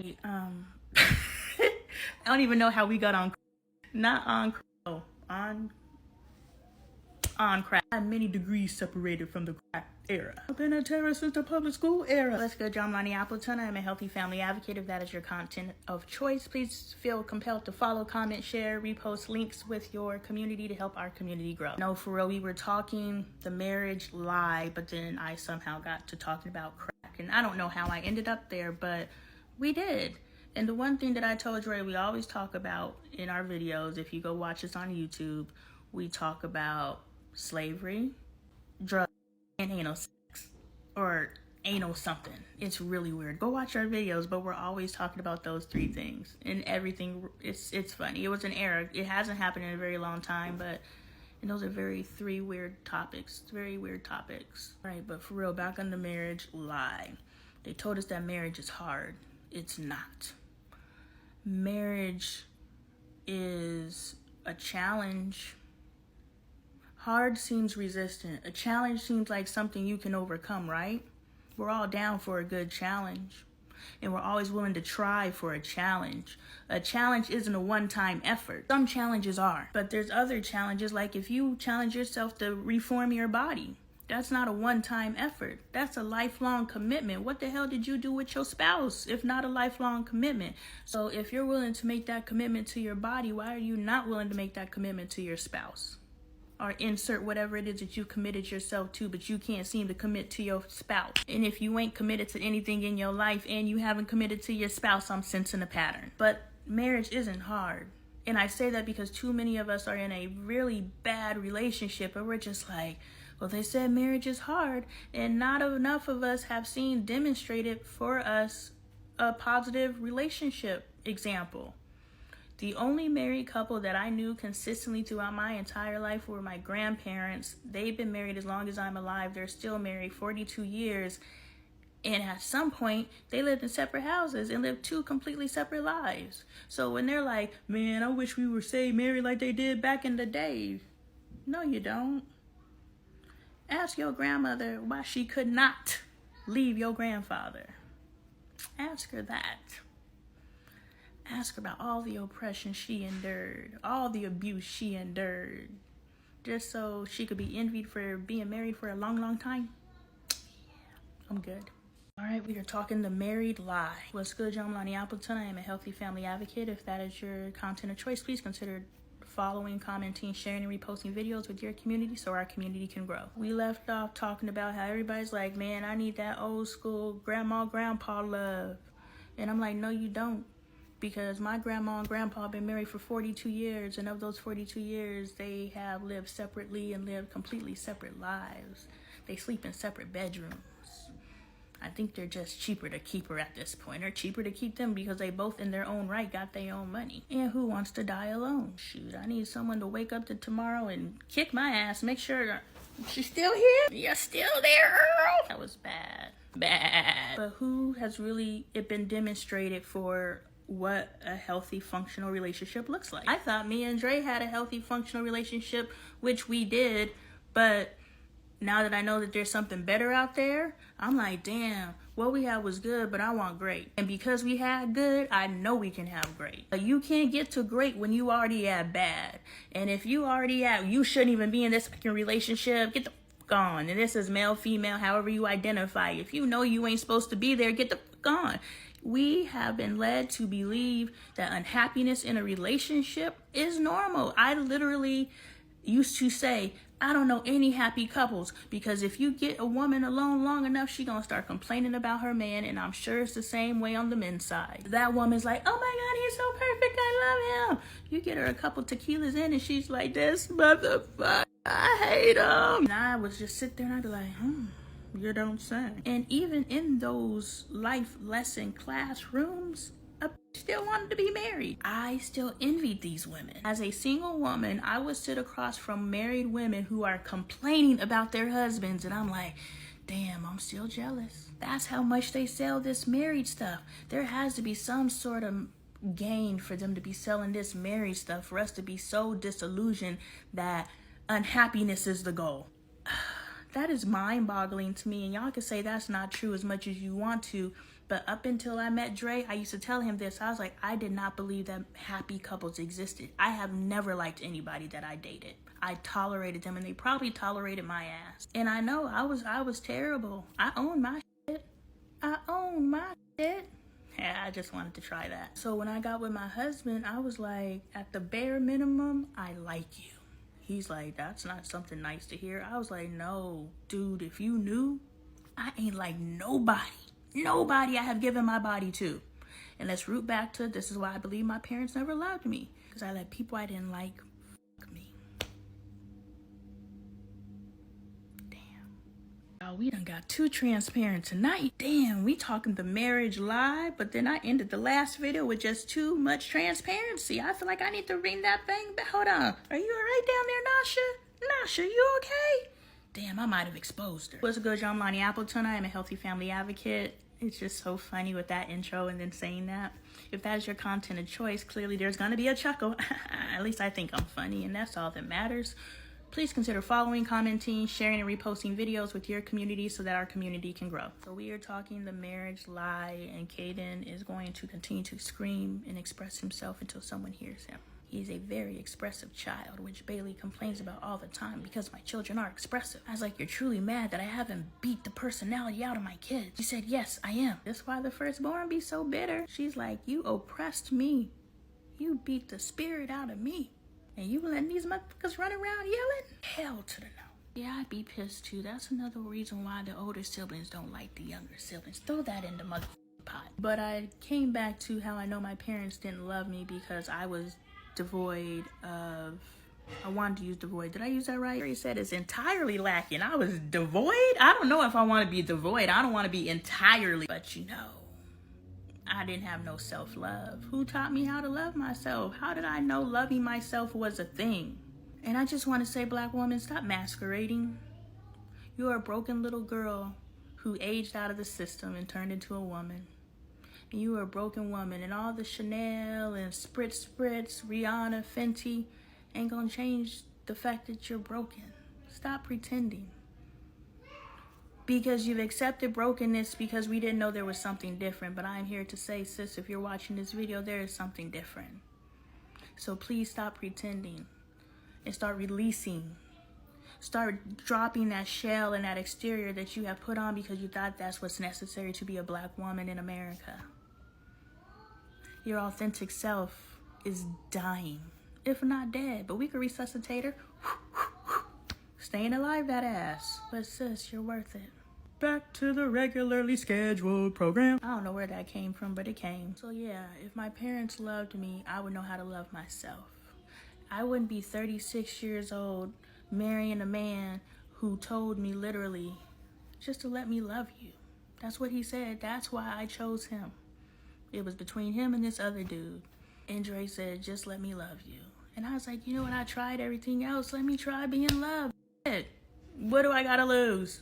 Right. I don't even know how we got on, not on, oh, on crack. I'm many degrees separated from the crack era. I've been a terrorist since the public school era. Let's go, John Lonnie Appleton. I'm a healthy family advocate. If that is your content of choice, please feel compelled to follow, comment, share, repost links with your community to help our community grow. No, for real, we were talking the marriage lie, but then I somehow got to talking about crack. And I don't know how I ended up there, but we did. And the one thing that I told Dre we always talk about in our videos, if you go watch us on YouTube, we talk about slavery, drugs, and anal sex, or anal something. It's really weird. Go watch our videos, but we're always talking about those three things and everything. It's funny. It was an era. It hasn't happened in a very long time, but and those are three weird topics. Very weird topics. Right, but for real, back on the marriage lie. They told us that marriage is hard. It's not. Marriage is a challenge. Hard seems resistant. A challenge seems like something you can overcome, right? We're all down for a good challenge. And we're always willing to try for a challenge. A challenge isn't a one-time effort. Some challenges are. But there's other challenges, like if you challenge yourself to reform your body. That's not a one-time effort. That's a lifelong commitment. What the hell did you do with your spouse if not a lifelong commitment? So if you're willing to make that commitment to your body, why are you not willing to make that commitment to your spouse? Or insert whatever it is that you committed yourself to, but you can't seem to commit to your spouse. And if you ain't committed to anything in your life and you haven't committed to your spouse, I'm sensing a pattern. But marriage isn't hard. And I say that because too many of us are in a really bad relationship and we're just like, well, they said marriage is hard, and not enough of us have seen demonstrated for us a positive relationship example. The only married couple that I knew consistently throughout my entire life were my grandparents. They've been married as long as I'm alive. They're still married 42 years. And at some point, they lived in separate houses and lived two completely separate lives. So when they're like, man, I wish we were married like they did back in the day. No, you don't. Ask your grandmother why she could not leave your grandfather. Ask her that. Ask her about all the oppression she endured, all the abuse she endured, just so she could be envied for being married for a long, long time. Yeah, I'm good. All right, we are talking the married lie. What's good, John Lonnie Appleton? I am a healthy family advocate. If that is your content of choice, please consider following, commenting, sharing, and reposting videos with your community so our community can grow. We left off talking about how everybody's like, man, I need that old school grandma, grandpa love. And I'm like, no, you don't. Because my grandma and grandpa have been married for 42 years, and of those 42 years, they have lived separately and lived completely separate lives. They sleep in separate bedrooms. I think they're just cheaper to keep her at this point, or cheaper to keep them because they both in their own right got their own money. And who wants to die alone? Shoot, I need someone to wake up to tomorrow and kick my ass, make sure she's still here. You're still there, Earl. That was bad. But who has really it been demonstrated for what a healthy functional relationship looks like? I thought me and Dre had a healthy functional relationship, which we did, but now that I know that there's something better out there, I'm like, damn, what we had was good, but I want great. And because we had good, I know we can have great. But you can't get to great when you already had bad. And if you already have, you shouldn't even be in this fucking relationship. Get the fuck on. And this is male, female, however you identify. If you know you ain't supposed to be there, get the fuck on. We have been led to believe that unhappiness in a relationship is normal. I literally used to say, I don't know any happy couples, because if you get a woman alone long enough, she gonna start complaining about her man, and I'm sure it's the same way on the men's side. That woman's like, oh my God, he's so perfect, I love him. You get her a couple tequilas in and she's like, this motherfucker, I hate him. And I would just sit there and I'd be like, you don't say. And even in those life lesson classrooms, I still wanted to be married. I still envied these women. As a single woman, I would sit across from married women who are complaining about their husbands, and I'm like, damn, I'm still jealous. That's how much they sell this married stuff. There has to be some sort of gain for them to be selling this married stuff, for us to be so disillusioned that unhappiness is the goal. That is mind-boggling to me, and y'all can say that's not true as much as you want to, But up until I met Dre, I used to tell him this. I was like, I did not believe that happy couples existed. I have never liked anybody that I dated. I tolerated them, and they probably tolerated my ass. And I know I was terrible. I own my shit. I own my shit. Yeah, I just wanted to try that. So when I got with my husband, I was like, at the bare minimum, I like you. He's like, that's not something nice to hear. I was like, no, dude, if you knew, I ain't like nobody. Nobody I have given my body to. And let's root back to, this is why I believe my parents never loved me. Because I let people I didn't like fuck me. Oh, we done got too transparent tonight. Damn, we talking the marriage lie, but then I ended the last video with just too much transparency. I feel like I need to ring that thing back. Hold on. Are you alright down there, Nasha? Nasha, you okay? Damn, I might have exposed her. What's good, y'all? I'm Lonnie Appleton. I am a healthy family advocate. It's just so funny with that intro and then saying that. If that is your content of choice, clearly there's gonna be a chuckle. At least I think I'm funny, and that's all that matters. Please consider following, commenting, sharing, and reposting videos with your community so that our community can grow. So we are talking the marriage lie, and Caden is going to continue to scream and express himself until someone hears him. He's a very expressive child, which Bailey complains about all the time because my children are expressive. I was like, you're truly mad that I haven't beat the personality out of my kids. She said, yes, I am. That's why the firstborn be so bitter. She's like, you oppressed me. You beat the spirit out of me. And you letting these motherfuckers run around yelling? Hell to the no. Yeah, I'd be pissed too. That's another reason why the older siblings don't like the younger siblings. Throw that in the motherfucking pot. But I came back to how I know my parents didn't love me because I was devoid of... I wanted to use devoid. Did I use that right? He said it's entirely lacking. I was devoid? I don't know if I want to be devoid. I don't want to be entirely. But you know, I didn't have no self-love. Who taught me how to love myself? How did I know loving myself was a thing? And I just want to say, black woman, stop masquerading. You're a broken little girl who aged out of the system and turned into a woman. And you are a broken woman, and all the Chanel and Spritz, Rihanna, Fenty ain't gonna change the fact that you're broken. Stop pretending. Because you've accepted brokenness because we didn't know there was something different. But I'm here to say, sis, if you're watching this video, there is something different. So please stop pretending and start releasing. Start dropping that shell and that exterior that you have put on because you thought that's what's necessary to be a black woman in America. Your authentic self is dying, if not dead. But we could resuscitate her. Staying alive, that ass. But sis, you're worth it. Back to the regularly scheduled program. I don't know where that came from, but it came. So yeah, if my parents loved me, I would know how to love myself. I wouldn't be 36 years old marrying a man who told me literally just to let me love you. That's what he said. That's why I chose him. It was between him and this other dude. And Dre said, just let me love you. And I was like, you know what? I tried everything else. Let me try being loved. What do I gotta lose?